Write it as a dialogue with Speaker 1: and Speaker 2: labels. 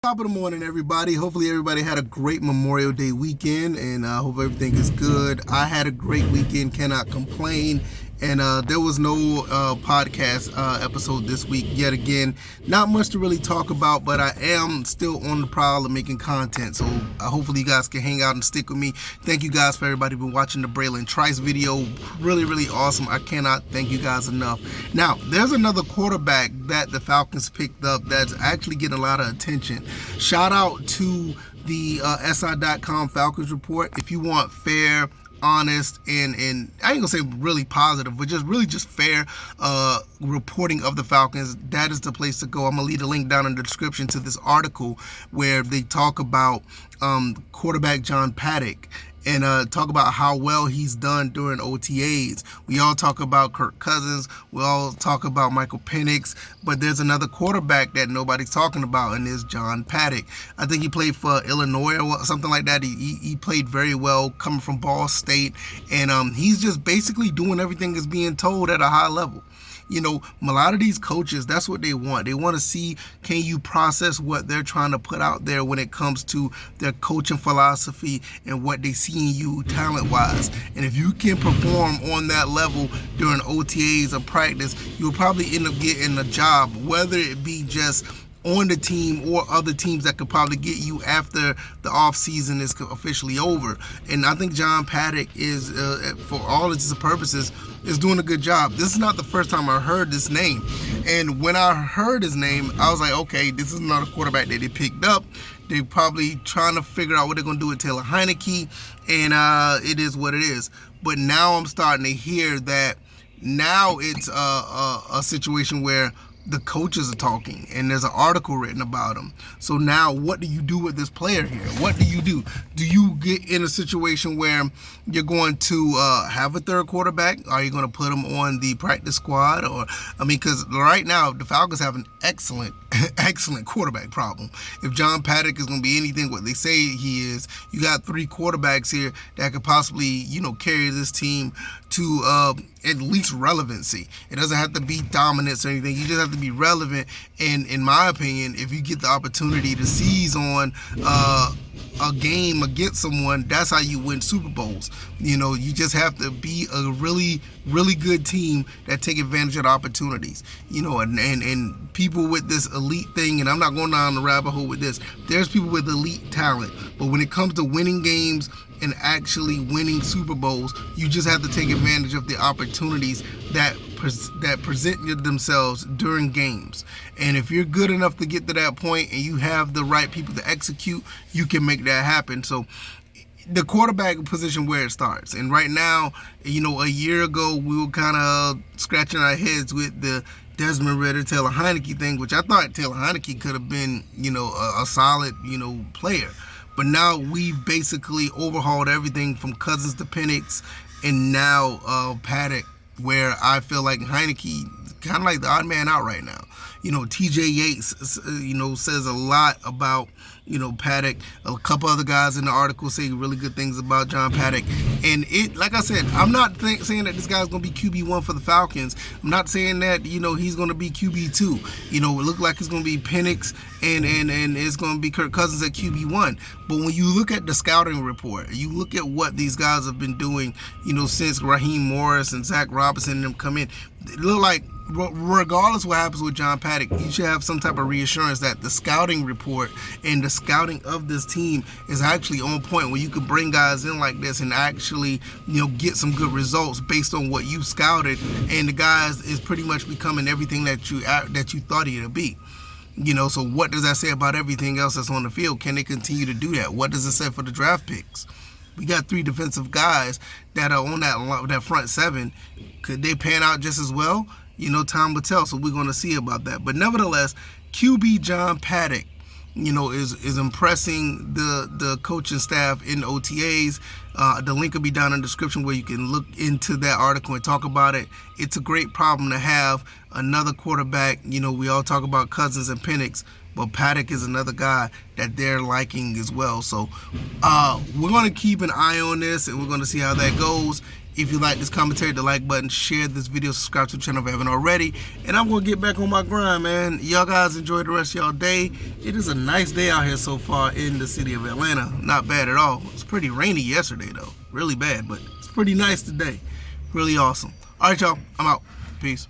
Speaker 1: Top of the morning, everybody. Hopefully everybody had a great Memorial Day weekend, and I hope everything is good. I had a great weekend, cannot complain. And there was no podcast episode this week yet again. Not much to really talk about, but I am still on the prowl of making content. So hopefully you guys can hang out and stick with me. Thank you guys for everybody who's been watching the Braylon Trice video. Really, really awesome. I cannot thank you guys enough. Now, there's another quarterback that the Falcons picked up that's actually getting a lot of attention. Shout out to the SI.com Falcons report. If you want fair, honest, and I ain't gonna say really positive, but just fair reporting of the Falcons, that is the place to go. I'm gonna leave a link down in the description to this article where they talk about quarterback John Paddock and talk about how well he's done during OTAs. We all talk about Kirk Cousins, we all talk about Michael Penix, but there's another quarterback that nobody's talking about, and is John Paddock. I think he played for Illinois or something like that. He played very well coming from Ball State, and he's just basically doing everything that's being told at a high level. You know, a lot of these coaches, that's what they want. They want to see, can you process what they're trying to put out there when it comes to their coaching philosophy and what they see in you talent-wise. And if you can perform on that level during OTAs or practice, you'll probably end up getting a job, whether it be just on the team or other teams that could probably get you after the off season is officially over. And I think John Paddock is, for all intents and purposes, is doing a good job. This is not the first time I heard this name. And when I heard his name, I was like, okay, this is another quarterback that they picked up. They're probably trying to figure out what they're going to do with Taylor Heineke, and it is what it is. But now I'm starting to hear that now it's a situation where the coaches are talking, and there's an article written about him. So now what do you do with this player here? What do you do? Do you get in a situation where you're going to have a third quarterback? Are you going to put him on the practice squad? Or, I mean, because right now the Falcons have an excellent quarterback problem. If John Paddock is going to be anything what they say he is, you got three quarterbacks here that could possibly, you know, carry this team to at least relevancy. It doesn't have to be dominance or anything. You just have to be relevant. And in my opinion, if you get the opportunity to seize on a game against someone, that's how you win Super Bowls. You know, you just have to be a really, really good team that take advantage of the opportunities. You know, and people with this elite thing, and I'm not going down the rabbit hole with this, there's people with elite talent, but when it comes to winning games and actually winning Super Bowls, you just have to take advantage of the opportunities that present themselves during games. And if you're good enough to get to that point and you have the right people to execute, you can make that happen. So the quarterback position, where it starts. And right now, you know, a year ago, we were kind of scratching our heads with the Desmond Ridder, Taylor Heineke thing, which I thought Taylor Heineke could have been, you know, a solid, you know, player. But now we've basically overhauled everything from Cousins to Penix, and now Paddock, where I feel like Heineke kind of like the odd man out right now. You know, TJ Yates, you know, says a lot about, you know, Paddock. A couple other guys in the article say really good things about John Paddock. And it, like I said, I'm not saying that this guy's going to be QB1 for the Falcons. I'm not saying that, you know, he's going to be QB2. You know, it looked like it's going to be Penix and it's going to be Kirk Cousins at QB1. But when you look at the scouting report, you look at what these guys have been doing, you know, since Raheem Morris and Zach Robinson and them come in, it looked like regardless what happens with John Paddock, you should have some type of reassurance that the scouting report and the scouting of this team is actually on point, where you could bring guys in like this and actually, you know, get some good results based on what you scouted, and the guys is pretty much becoming everything that you thought he would be. You know, so what does that say about everything else that's on the field? Can they continue to do that? What does it say for the draft picks? We got three defensive guys that are on that front seven. Could they pan out just as well? You know, time will tell, so we're going to see about that. But nevertheless, QB John Paddock, you know, is impressing the coaching staff in OTAs. The link will be down in the description where you can look into that article and talk about it. It's a great problem to have. Another quarterback, you know, we all talk about Cousins and Penix, but Paddock is another guy that they're liking as well. So we're going to keep an eye on this, and we're going to see how that goes. If you like this commentary, the like button, share this video, subscribe to the channel if you haven't already. And I'm going to get back on my grind, man. Y'all guys enjoy the rest of y'all day. It is a nice day out here so far in the city of Atlanta. Not bad at all. It was pretty rainy yesterday, though. Really bad, but it's pretty nice today. Really awesome. All right, y'all. I'm out. Peace.